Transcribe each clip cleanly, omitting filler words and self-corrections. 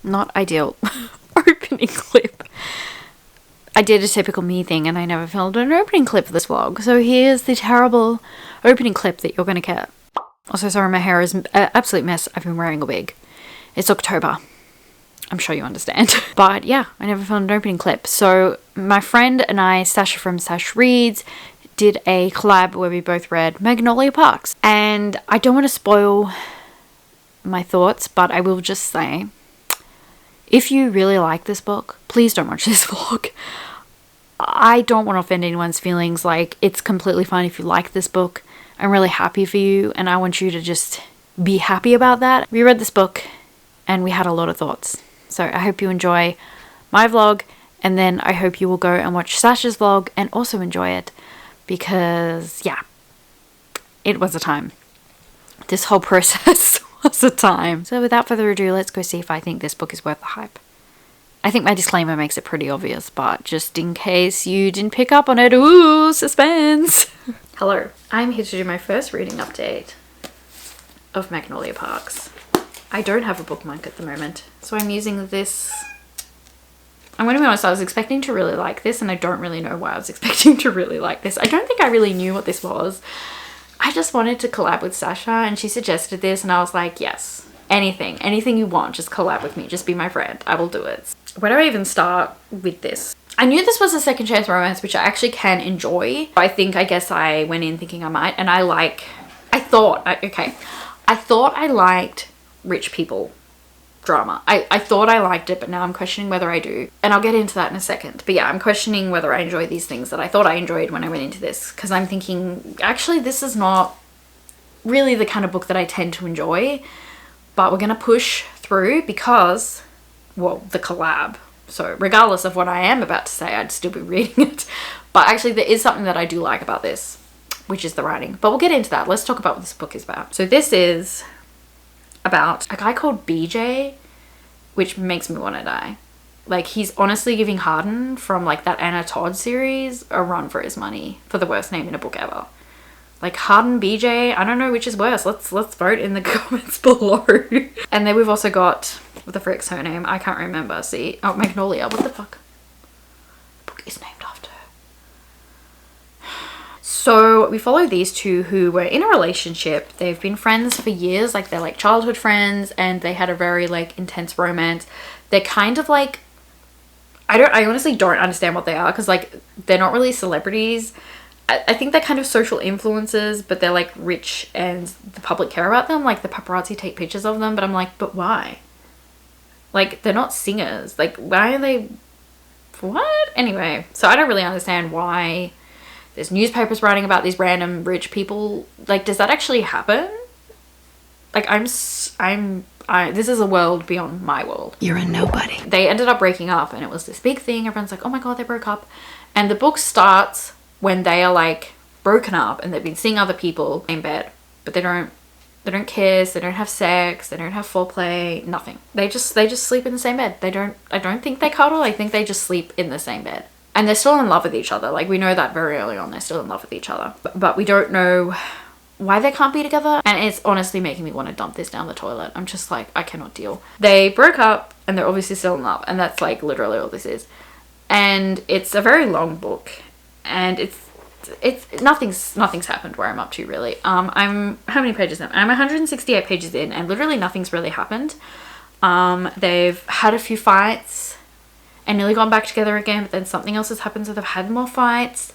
not ideal opening clip. I did a typical me thing and I never filmed an opening clip for this vlog. So here's the terrible opening clip that you're going to get. Also, sorry, my hair is an absolute mess. I've been wearing a wig. It's October. I'm sure you understand. But yeah, I never filmed an opening clip. So my friend and I, Sasha from Sash Reads, did a collab where we both read Magnolia Parks. And I don't want to spoil my thoughts, but I will just say, if you really like this book, please don't watch this vlog. I don't want to offend anyone's feelings. Like, it's completely fine if you like this book. I'm really happy for you, and I want you to just be happy about that. We read this book and we had a lot of thoughts. So I hope you enjoy my vlog, and then I hope you will go and watch Sasha's vlog and also enjoy it, because yeah, it was a time. This whole process was a time. So without further ado, let's go see if I think this book is worth the hype. I think my disclaimer makes it pretty obvious, but just in case you didn't pick up on it, ooh, suspense. Hello, I'm here to do my first reading update of Magnolia Parks. I don't have a bookmark at the moment, so I'm using this. I'm going to be honest, I was expecting to really like this, and I don't really know why I was expecting to really like this. I don't think I really knew what this was. I just wanted to collab with Sasha, and she suggested this, and I was like, yes, anything you want, just collab with me, just be my friend, I will do it. Where do I even start with this? I knew this was a second chance romance, which I actually can enjoy. I guess I went in thinking I might, and I thought I liked rich people drama. I thought I liked it, but now I'm questioning whether I do, and I'll get into that in a second. But yeah, I'm questioning whether I enjoy these things that I thought I enjoyed when I went into this, because I'm thinking, actually, this is not really the kind of book that I tend to enjoy, but we're gonna push through because, well, the collab. So regardless of what I am about to say, I'd still be reading it. But actually, there is something that I do like about this, which is the writing. But we'll get into that. Let's talk about what this book is about. So this is about a guy called BJ, which makes me want to die. Like, he's honestly giving Harden from like that Anna Todd series a run for his money for the worst name in a book ever. Like, Harden, BJ, I don't know which is worse. Let's vote in the comments below. And then we've also got, what the frick's her name? I can't remember. See, oh, Magnolia. What the fuck? The book is named after her. So we follow these two who were in a relationship. They've been friends for years. Like, they're like childhood friends, and they had a very like intense romance. They're kind of like, I honestly don't understand what they are, because like, they're not really celebrities. I think they're kind of social influencers, but they're like rich and the public care about them. Like, the paparazzi take pictures of them, but I'm like, but why? Like, they're not singers. Like, why are they, what? Anyway, so I don't really understand why there's newspapers writing about these random rich people. Like, does that actually happen? Like, this is a world beyond my world. You're a nobody. They ended up breaking up, and it was this big thing. Everyone's like, oh my God, they broke up. And the book starts when they are like broken up and they've been seeing other people in bed, but they don't kiss, they don't have sex, they don't have foreplay, nothing. They just sleep in the same bed. I don't think they cuddle. I think they just sleep in the same bed. And they're still in love with each other. Like, we know that very early on, they're still in love with each other. But we don't know why they can't be together. And it's honestly making me want to dump this down the toilet. I'm just like, I cannot deal. They broke up and they're obviously still in love. And that's like literally all this is. And it's a very long book. And it's nothing's happened where I'm up to, really. I'm how many pages now? I'm 168 pages in, and literally nothing's really happened. They've had a few fights and nearly gone back together again, but then something else has happened, so they've had more fights.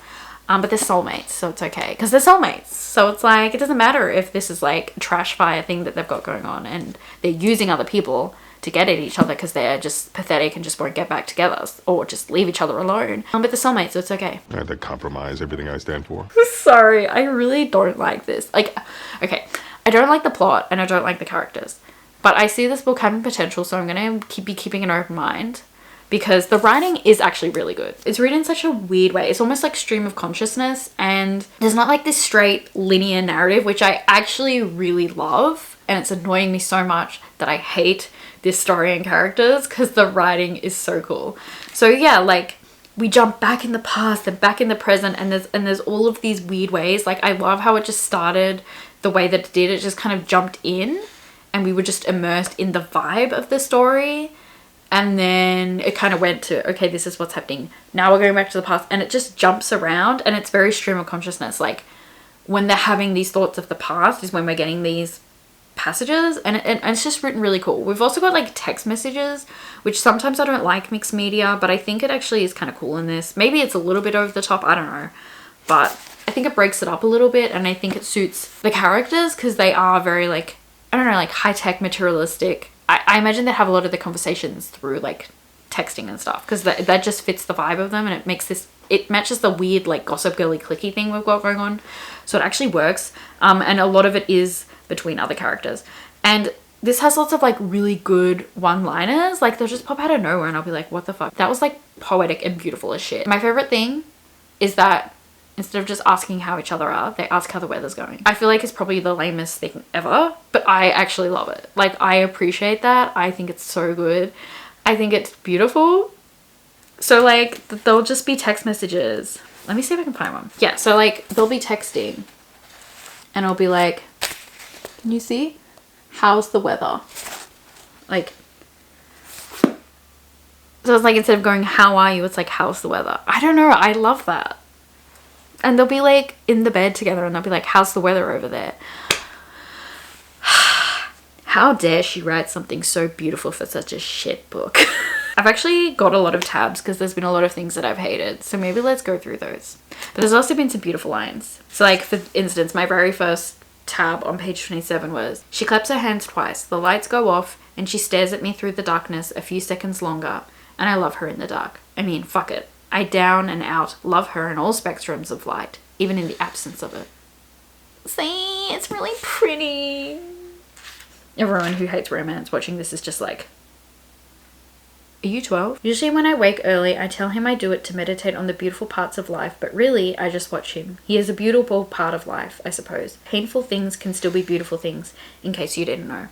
But they're soulmates, so it's okay, because they're soulmates. So it's like, it doesn't matter if this is like a trash fire thing that they've got going on and they're using other people to get at each other because they're just pathetic and just won't get back together, or just leave each other alone. But they're soulmates, so it's okay. I had to compromise everything I stand for. Sorry, I really don't like this. Like, okay, I don't like the plot and I don't like the characters, but I see this book having potential, so I'm gonna be keeping an open mind, because the writing is actually really good. It's written in such a weird way. It's almost like stream of consciousness, and there's not like this straight linear narrative, which I actually really love, and it's annoying me so much that I hate this story and characters, because the writing is so cool. So yeah, like, we jump back in the past and back in the present, and there's all of these weird ways. Like, I love how it just started the way that it did. It just kind of jumped in and we were just immersed in the vibe of the story. And then it kind of went to, okay, this is what's happening. Now we're going back to the past. And it just jumps around, and it's very stream of consciousness. Like when they're having these thoughts of the past is when we're getting these passages, and it's just written really cool. We've also got like text messages, which sometimes I don't like mixed media, but I think it actually is kind of cool in this. Maybe it's a little bit over the top, I don't know, but I think it breaks it up a little bit, and I think it suits the characters because they are very like, I don't know, like high-tech, materialistic. I imagine they have a lot of the conversations through like texting and stuff, because that just fits the vibe of them, and it makes this, it matches the weird like gossip girly clicky thing we've got going on, so it actually works. And a lot of it is between other characters, and this has lots of like really good one-liners. Like they'll just pop out of nowhere and I'll be like, what the fuck, that was like poetic and beautiful as shit. My favorite thing is that instead of just asking how each other are, they ask how the weather's going. I feel like it's probably the lamest thing ever, but I actually love it. Like I appreciate that. I think it's so good. I think it's beautiful. So like they'll just be text messages. Let me see if I can find one. Yeah, so like they'll be texting and I'll be like, can you see? How's the weather? Like, so it's like instead of going, how are you? It's like, how's the weather? I don't know. I love that. And they'll be like in the bed together and they'll be like, how's the weather over there? How dare she write something so beautiful for such a shit book? I've actually got a lot of tabs because there's been a lot of things that I've hated. So maybe let's go through those. But there's also been some beautiful lines. So like for instance, my very first tab on page 27 was, she claps her hands twice, the lights go off, and she stares at me through the darkness a few seconds longer, and I love her in the dark. I mean, fuck it. I down and out love her in all spectrums of light, even in the absence of it. See, it's really pretty. Everyone who hates romance watching this is just like, are you 12? Usually when I wake early, I tell him I do it to meditate on the beautiful parts of life, but really, I just watch him. He is a beautiful part of life, I suppose. Painful things can still be beautiful things, in case you didn't know.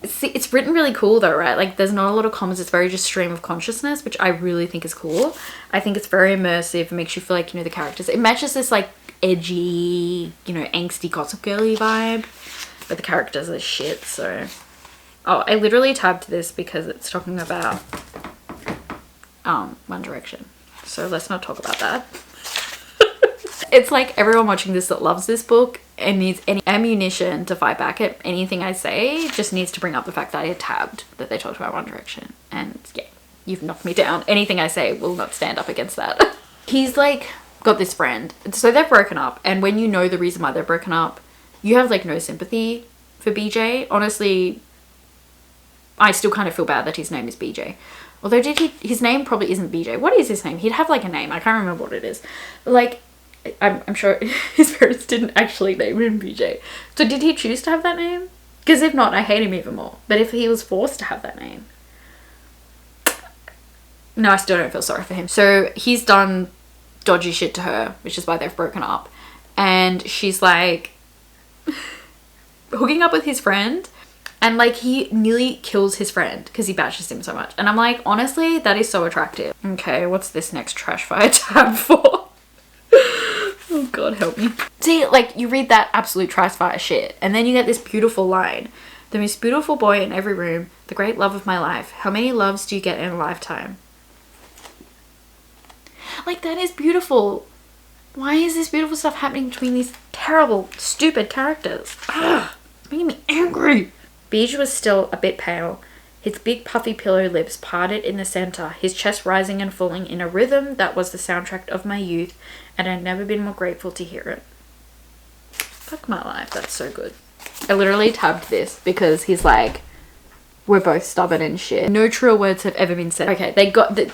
See, it's written really cool though, right? Like there's not a lot of commas, it's very just stream of consciousness, which I really think is cool. I think it's very immersive, it makes you feel like you know the characters. It matches this like edgy, you know, angsty gossip girly vibe, but the characters are shit, so... Oh, I literally tabbed this because it's talking about One Direction. So let's not talk about that. It's like everyone watching this that loves this book and needs any ammunition to fight back at anything I say just needs to bring up the fact that I tabbed that they talked about One Direction. And yeah, you've knocked me down. Anything I say will not stand up against that. He's like got this friend. So they're broken up, and when you know the reason why they're broken up, you have like no sympathy for BJ. Honestly, I still kind of feel bad that his name is BJ. Although his name probably isn't BJ. What is his name? He'd have like a name. I can't remember what it is. Like, I'm sure his parents didn't actually name him BJ. So did he choose to have that name? Because if not, I hate him even more. But if he was forced to have that name. No, I still don't feel sorry for him. So he's done dodgy shit to her, which is why they've broken up. And she's like hooking up with his friend. And like he nearly kills his friend because he bashes him so much. And I'm like, honestly, that is so attractive. Okay, what's this next trash fire tab for? Oh God, help me. See, like you read that absolute trash fire shit and then you get this beautiful line. The most beautiful boy in every room, the great love of my life. How many loves do you get in a lifetime? Like that is beautiful. Why is this beautiful stuff happening between these terrible, stupid characters? Ugh, it's making me angry. Beej was still a bit pale, his big puffy pillow lips parted in the center, his chest rising and falling in a rhythm that was the soundtrack of my youth, and I'd never been more grateful to hear it. Fuck my life, that's so good. I literally tabbed this because he's like, we're both stubborn and shit. No truer words have ever been said. Okay,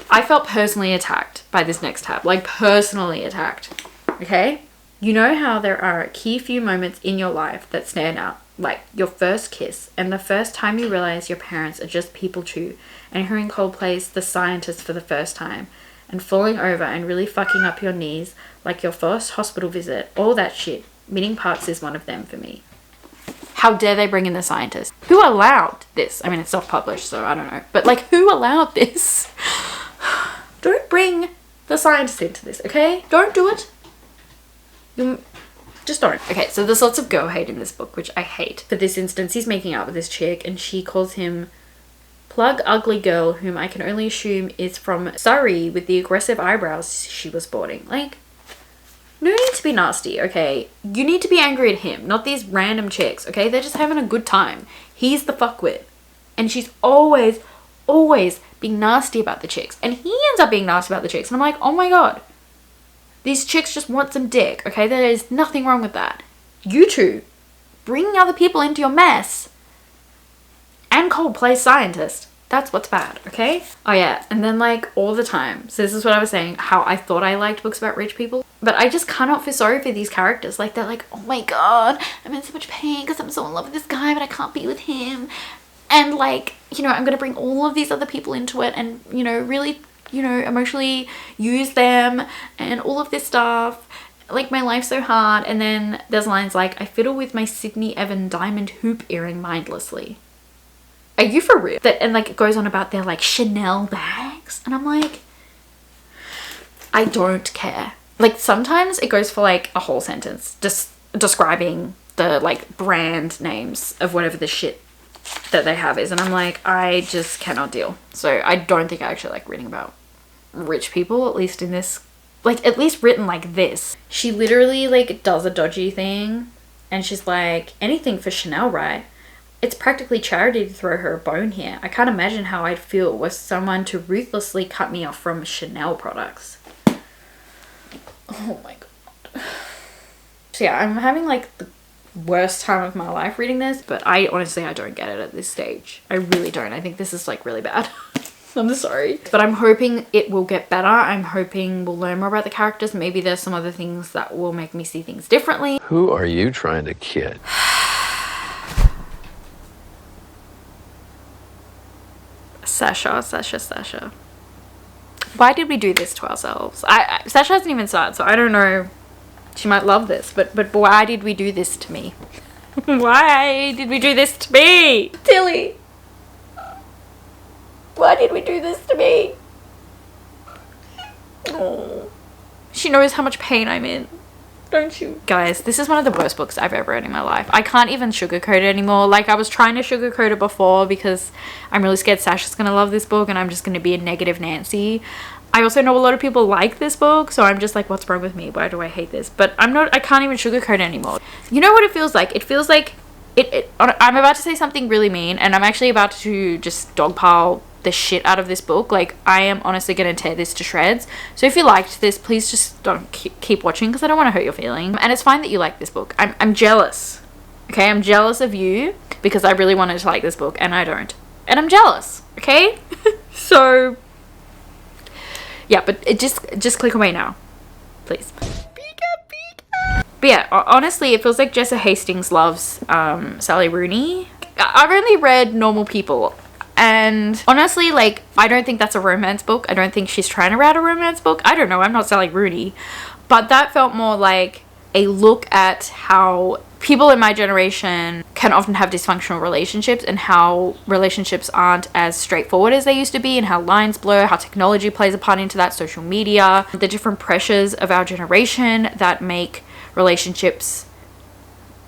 I felt personally attacked by this next tab, like personally attacked, okay? You know how there are key few moments in your life that stand out, like your first kiss and the first time you realize your parents are just people too, and hearing Coldplay's The Scientist for the first time, and falling over and really fucking up your knees, like your first hospital visit, all that shit. Meeting Parks is one of them for me. How dare they bring in The Scientist? Who allowed this? I mean, it's self-published, so I don't know. But like, who allowed this? Don't bring The Scientist into this, okay? Don't do it. Just don't. Okay, so there's lots of girl hate in this book, which I hate. For this instance, he's making out with this chick and she calls him Plug ugly girl whom I can only assume is from Surrey with the aggressive eyebrows she was sporting. Like, no need to be nasty, okay? You need to be angry at him, not these random chicks, okay? They're just having a good time. He's the fuckwit. And she's always being nasty about the chicks. And he ends up being nasty about the chicks. And I'm like, oh my god. These chicks just want some dick, okay? There is nothing wrong with that. You two, bringing other people into your mess. And Cole plays scientist. That's what's bad, okay? Oh yeah, and then like all the time. So this is what I was saying, how I thought I liked books about rich people. But I just cannot feel sorry for these characters. Like, they're like, oh my god, I'm in so much pain because I'm so in love with this guy, but I can't be with him. And like, you know, I'm going to bring all of these other people into it and, you know, really, you know, emotionally use them and all of this stuff. Like, my life's so hard. And then there's lines like, I fiddle with my Sydney Evan diamond hoop earring mindlessly. Are you for real? And like, it goes on about their like Chanel bags. And I'm like, I don't care. Like, sometimes it goes for like a whole sentence just describing the like brand names of whatever the shit that they have is. And I'm like, I just cannot deal. So I don't think I actually like reading about rich people, at least in this, like, at least written like this. She literally like does a dodgy thing and she's like, anything for Chanel, right? It's practically charity to throw her a bone here. I can't imagine how I'd feel were someone to ruthlessly cut me off from Chanel products. Oh my god. So yeah, I'm having like the worst time of my life reading this, but I don't get it at this stage. I really don't. I think this is like really bad. I'm sorry. But I'm hoping it will get better. I'm hoping we'll learn more about the characters. Maybe there's some other things that will make me see things differently. Who are you trying to kid? Sasha. Why did we do this to ourselves? Sasha hasn't even started, so I don't know. She might love this, but why did we do this to me? Why did we do this to me? Tilly! Why did we do this to me? Oh. She knows how much pain I'm in. Don't you? Guys, this is one of the worst books I've ever read in my life. I can't even sugarcoat it anymore. Like, I was trying to sugarcoat it before because I'm really scared Sasha's gonna love this book and I'm just gonna be a negative Nancy. I also know a lot of people like this book, so I'm just like, what's wrong with me? Why do I hate this? But I can't even sugarcoat it anymore. You know what it feels like? It feels like I'm about to say something really mean and I'm actually about to just dogpile the shit out of this book. Like, I am honestly gonna tear this to shreds. So if you liked this, please just don't keep watching because I don't want to hurt your feelings. And it's fine that you like this book. I'm jealous. Okay, I'm jealous of you because I really wanted to like this book and I don't. And I'm jealous. Okay. So yeah, but it just click away now, please. But yeah, honestly, it feels like Jessa Hastings loves Sally Rooney. I've only read Normal People. And honestly, like, I don't think that's a romance book. I don't think she's trying to write a romance book. I don't know. I'm not Sally Rooney. But that felt more like a look at how people in my generation can often have dysfunctional relationships and how relationships aren't as straightforward as they used to be and how lines blur, how technology plays a part into that, social media, the different pressures of our generation that make relationships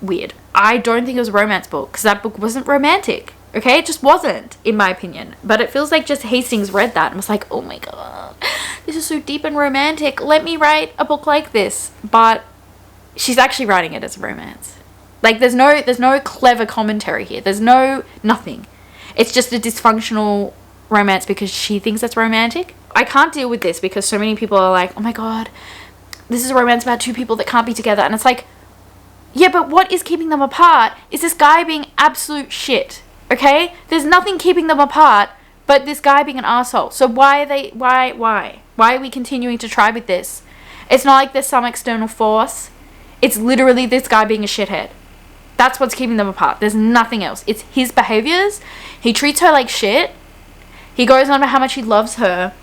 weird. I don't think it was a romance book because that book wasn't romantic. Okay, it just wasn't, in my opinion. But it feels like just Hastings read that and was like, oh my god, this is so deep and romantic. Let me write a book like this. But she's actually writing it as a romance. Like, there's no clever commentary here. There's nothing. It's just a dysfunctional romance because she thinks it's romantic. I can't deal with this because so many people are like, oh my god, this is a romance about two people that can't be together. And it's like, yeah, but what is keeping them apart is this guy being absolute shit. Okay? There's nothing keeping them apart but this guy being an asshole. So why are we continuing to try with this? It's not like there's some external force. It's literally this guy being a shithead. That's what's keeping them apart. There's nothing else. It's his behaviors. He treats her like shit. He goes on about how much he loves her.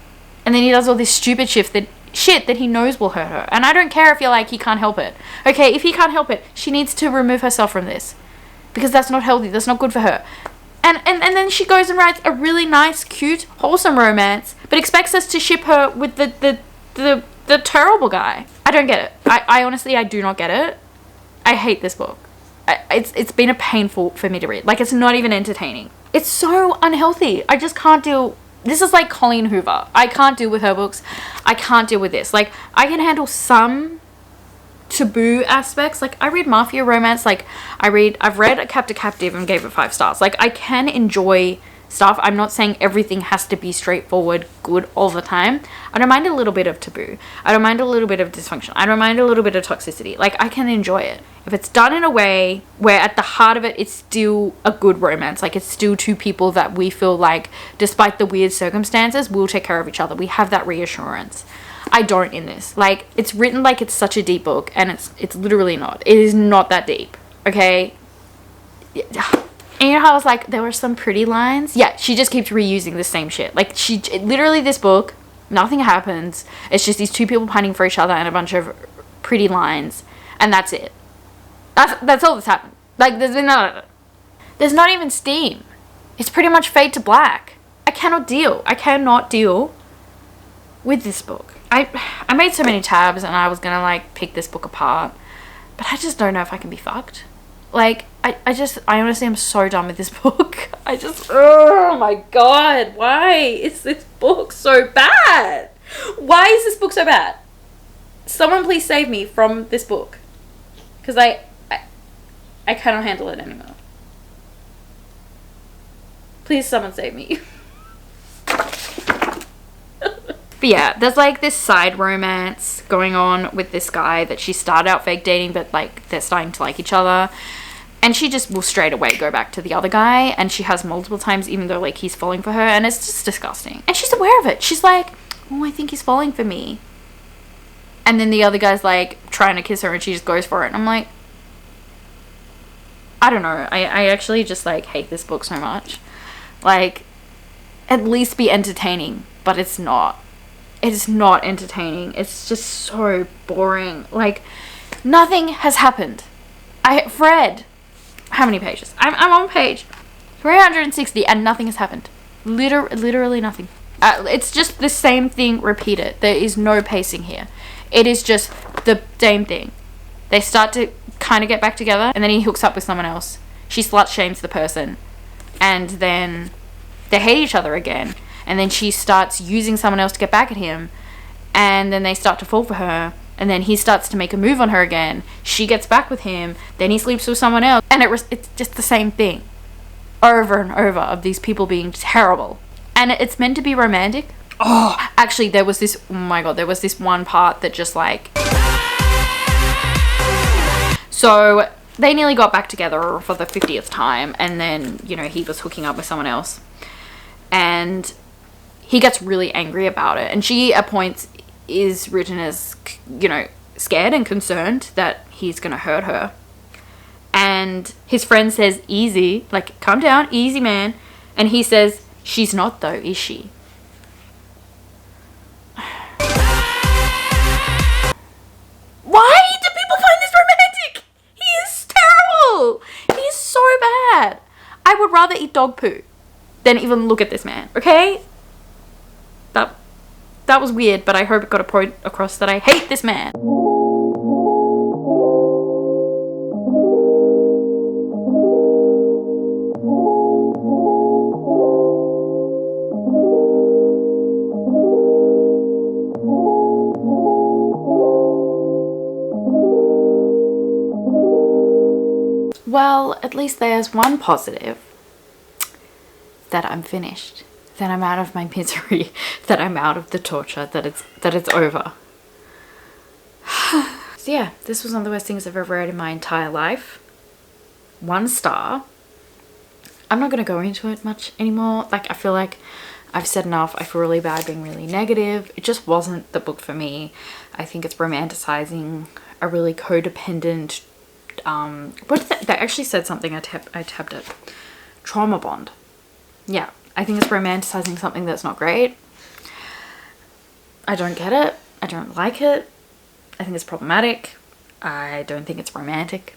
And then he does all this stupid shit that he knows will hurt her. And I don't care if you're like, he can't help it. Okay, if he can't help it, she needs to remove herself from this. Because that's not healthy. That's not good for her. And then she goes and writes a really nice, cute, wholesome romance, but expects us to ship her with the terrible guy. I don't get it. I honestly, I do not get it. I hate this book. It's been a painful for me to read. Like, it's not even entertaining. It's so unhealthy. I just can't deal. This is like Colleen Hoover. I can't deal with her books. I can't deal with this. Like, I can handle some taboo aspects. Like, I read mafia romance. Like, I've read A Captive Captive and gave it 5 stars. Like, I can enjoy stuff. I'm not saying everything has to be straightforward good all the time. I don't mind a little bit of taboo. I don't mind a little bit of dysfunction. I don't mind a little bit of toxicity. Like, I can enjoy it if it's done in a way where at the heart of it, it's still a good romance. Like, it's still two people that we feel like, despite the weird circumstances, we'll take care of each other. We have that reassurance. I don't in this. Like, it's written like it's such a deep book, and it's literally not. It is not that deep. Okay. And you know how I was like, there were some pretty lines? Yeah, she just keeps reusing the same shit. Like, literally this book, nothing happens. It's just these two people pining for each other and a bunch of pretty lines. And that's it. That's all that's happened. Like, there's not even steam. It's pretty much fade to black. I cannot deal with this book. I made so many tabs and I was gonna like pick this book apart. But I just don't know if I can be fucked. Like, I honestly am so done with this book. Oh my god, why is this book so bad? Why is this book so bad? Someone please save me from this book. Because I cannot handle it anymore. Please someone save me. But yeah, there's like this side romance going on with this guy that she started out fake dating, but like they're starting to like each other. And she just will straight away go back to the other guy. And she has multiple times, even though like he's falling for her. And it's just disgusting. And she's aware of it. She's like, oh, I think he's falling for me. And then the other guy's like trying to kiss her and she just goes for it. And I'm like, I don't know. I actually just like hate this book so much. Like, at least be entertaining. But it's not. It is not entertaining. It's just so boring. Like, nothing has happened. I've read... How many pages? I'm on page 360 and nothing has happened. Literally nothing. It's just the same thing repeated. There is no pacing here. It is just the same thing. They start to kind of get back together and then he hooks up with someone else. She slut shames the person and then they hate each other again. And then she starts using someone else to get back at him and then they start to fall for her. And then he starts to make a move on her again. She gets back with him. Then he sleeps with someone else. And it's just the same thing. Over and over of these people being terrible. And it's meant to be romantic. Oh, actually, there was this... Oh my god, there was this one part that just like... So, they nearly got back together for the 50th time. And then, you know, he was hooking up with someone else. And he gets really angry about it. And she, at points... is written as, you know, scared and concerned that he's gonna hurt her. And his friend says, easy, like, calm down, easy man. And he says, she's not though, is she? Why do people find this romantic? He is terrible. He is so bad. I would rather eat dog poo than even look at this man, okay? That was weird, but I hope it got a point across that I hate this man. Well, at least there's one positive. That I'm finished. That I'm out of my misery, that I'm out of the torture, that it's over. So yeah, this was one of the worst things I've ever read in my entire life. 1 star. I'm not going to go into it much anymore. Like, I feel like I've said enough. I feel really bad being really negative. It just wasn't the book for me. I think it's romanticizing a really codependent, they actually said something, I tabbed it. Trauma bond. Yeah. I think it's romanticizing something that's not great. I don't get it. I don't like it. I think it's problematic. I don't think it's romantic.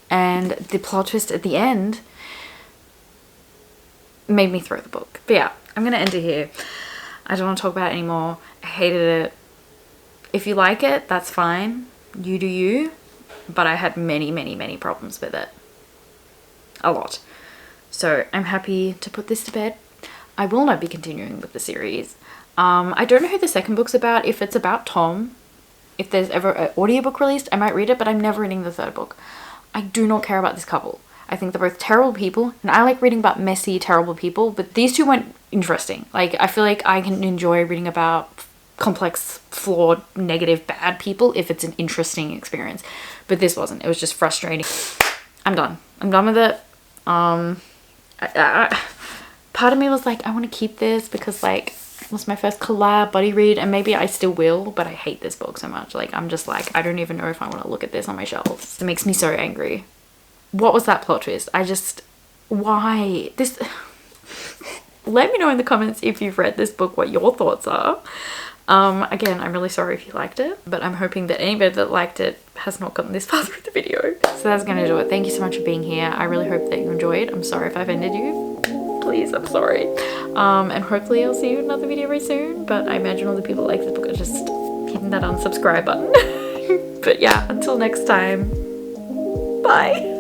And the plot twist at the end made me throw the book. But yeah, I'm going to end it here. I don't want to talk about it anymore. I hated it. If you like it, that's fine. You do you. But I had many, many, many problems with it. A lot. So I'm happy to put this to bed. I will not be continuing with the series. I don't know who the second book's about. If it's about Tom, if there's ever an audiobook released, I might read it, but I'm never reading the third book. I do not care about this couple. I think they're both terrible people, and I like reading about messy, terrible people, but these two weren't interesting. Like, I feel like I can enjoy reading about complex, flawed, negative, bad people if it's an interesting experience. But this wasn't. It was just frustrating. I'm done. I'm done with it. Part of me was like, I want to keep this because, like, it was my first collab buddy read, and maybe I still will, but I hate this book so much. Like, I'm just like, I don't even know if I want to look at this on my shelves. It makes me so angry. What was that plot twist? Why? This... Let me know in the comments if you've read this book, what your thoughts are. Again, I'm really sorry if you liked it, but I'm hoping that anybody that liked it has not gotten this far through the video. So that's gonna do it. Thank you so much for being here. I really hope that you enjoyed. I'm sorry if I offended you. Please, I'm sorry. And hopefully I'll see you in another video very soon, but I imagine all the people that like this book are just hitting that unsubscribe button. But yeah, until next time, bye.